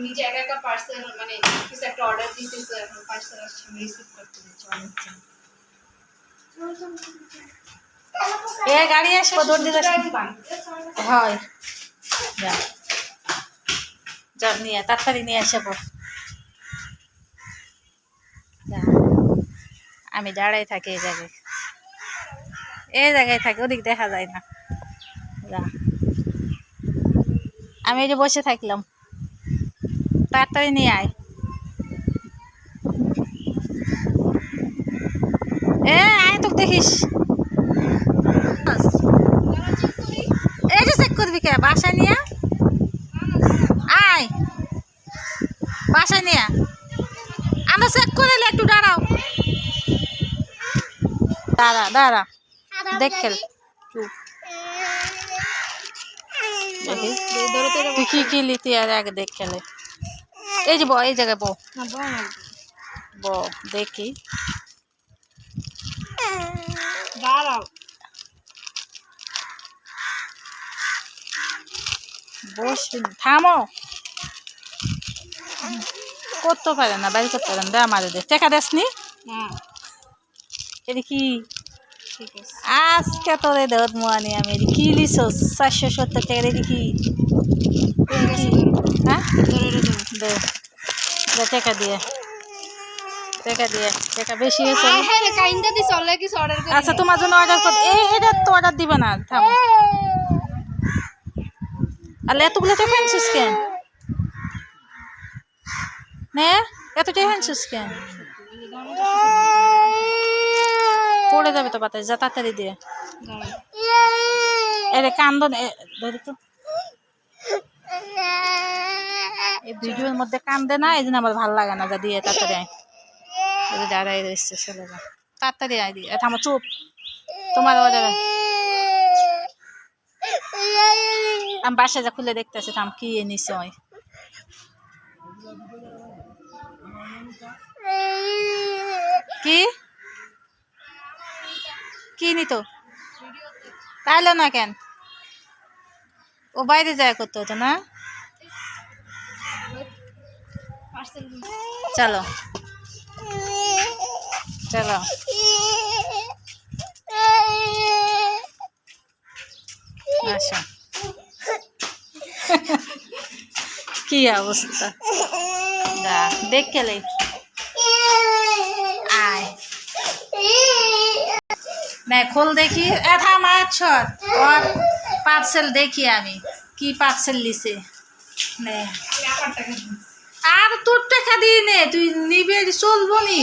নিজে একা একা পার্সেল মানে কিছু একটা অর্ডার দিতেছি, এখন পার্সেল আসছে আমি রিসিভ করতে দিচ্ছি অনেক। এ গাড়ি আসবো দৌড় দিতে হয়। যা যা নিয়ে তাড়াতাড়ি নিয়ে আসবো। আমি দাঁড়াই থাকি এই জায়গায় থাকি, ওদিক দেখা যায় না। যা আমি এই যে বসে থাকলাম, তাড়াতাড়ি নিয়ে আয়। আয় তো দেখিস, এই যে চেক করবি কে বাসায় নিয়ে আয়, বাসায় নিয়ে আমরা চেক করে একটু দাঁড়াও, দাঁড়া দাঁড়া দেখ খেল চুপ দেখি তুই কি কি লিতি আর আগে দেখ খেলে। এই যে এই জায়গায় বো দেখি দাঁড়াও বস, থামো। করতে পারে না, বাইরে করতে পারে না, দে আমাদের দে টাকা দেস নি। এটা কি ঠিক আছে আজকে তোরে দেওয়ার মোয়ানি আমি কি লিস 470 টাকা রেডি কি হ্যাঁ দে দে টাকা দিয়ে টাকা বেশি হয়েছে। হ্যাঁ রে কাইন্ডা দিছ অনলাইন কিছু অর্ডার করি। আচ্ছা তোমার জন্য অর্ডার কর, এটা তো অর্ডার দিবে না, থামো। আর এতগুলো টাকা আনছিস কেন? নে এত টাকা আনছিস কেন? পড়ে যাবে তো বাতাস, যা তাড়াতাড়ি দিয়ে। এরে কান্দন ধরে তো, এই ভিডিওর মধ্যে কান্দে না, এই জন্য আমার ভালো লাগে না। যা দিয়ে তাড়াতাড়ি আয়, দাঁড়াই রয়েছে চলে যা তাড়াতাড়ি আয় দিয়ে। থামো চুপ, তোমার অর্ডার আমি বাসায় যা খুলে দেখতেছি, থাম কি নিছে ওই কি কি নিত তাইলো না কেন? ও বাইরে যায় করতে হতো না। চলো চলো আচ্ছা কি অবস্থা দেখ খেলে আয় না খোল দেখি। ওর পার্সেল দেখি আমি কি পার্সেল লিছে। আর তোর টাকা দিয়ে নে, তুই নিবে চলবো নি।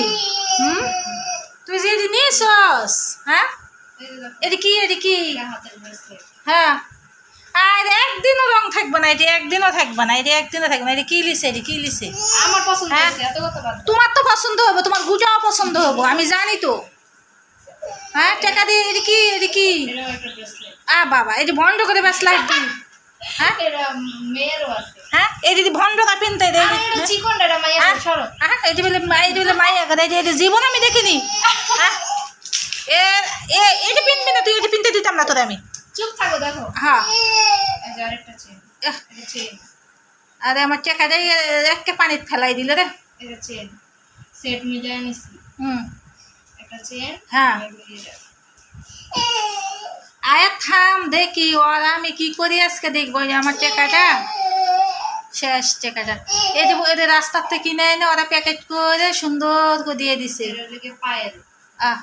তুই যে নিয়েছস, হ্যাঁ এটা কি হ্যাঁ, আর একদিনও রং থাকবে না, এটা একদিনও থাকবে না, এটা কি লিছে আমার পছন্দ হ্যাঁ হয়েছে এত কথা বাদ। তোমার তো পছন্দ হবে, তোমার গুটাও পছন্দ হবে, আমি জানি তো। হ্যাঁ টাকা দিয়ে এটা কি এটাও একটা ব্রেসলেট। বাবা এই যে ভন্ড করে ব্যাসলাইট দিই। হ্যাঁ এটা মেয়েরও আছে। হ্যাঁ এই যদি ভন্ডটা পিনতে দেয় এটা চিকন এটা মাইয়া সরো। হ্যাঁ এই যে বলে মাইয়া করে এটা জীবন আমি দেখিনি। হ্যাঁ এটা পিনবি না তুই, এটা পিনতে দিতাম না তোরে আমি। চুপ থাকো দেখো। হ্যাঁ এই যে আরেকটা চেন, এটা চেন। আরে আমার টাকা যাই একটা পানির ফেলাই দিল রে। এটা চেন সেট মিলিয়ে নিছি। একটা চেন হ্যাঁ আয়া থাম দেখি ওর আমি কি করি আজকে দেখবো। যে আমার টাকাটা শেষ, টাকাটা এই যে এদের রাস্তার থেকে কিনে এনে ওরা প্যাকেট করে সুন্দর করে দিয়ে দিছে। এটা লিখে পায়েল। হ্যাঁ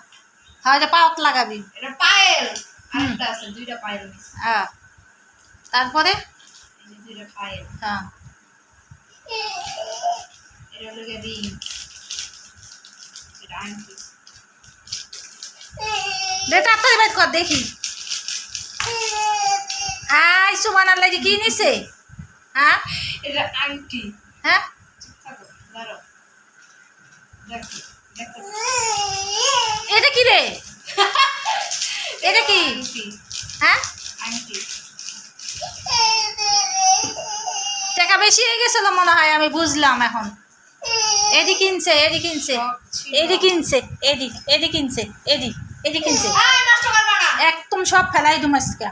এটা পাওয়াত লাগাবি। এটা পায়েল আরেকটা আছে, দুইটা পায়েল নিছি। তারপরে এই যে দুইটা পায়েল। হ্যাঁ এটা লিখে রিং, এটা আংটি। তাড়াতাড়ি বাইর কর দেখি। সুবহানাল্লাহ যে কি নিছে? হ্যাঁ এটা আংটি। হ্যাঁ চুপ থাকো দাঁড়াও দেখো দেখো এটা কি রে? এটা কি? আংটি। হ্যাঁ আংটি টাকা বেশি হয়ে গেছিল মনে হয়, আমি বুঝলাম এখন। এডি কিনছে একদম সব ফেলাই দুমাসকা।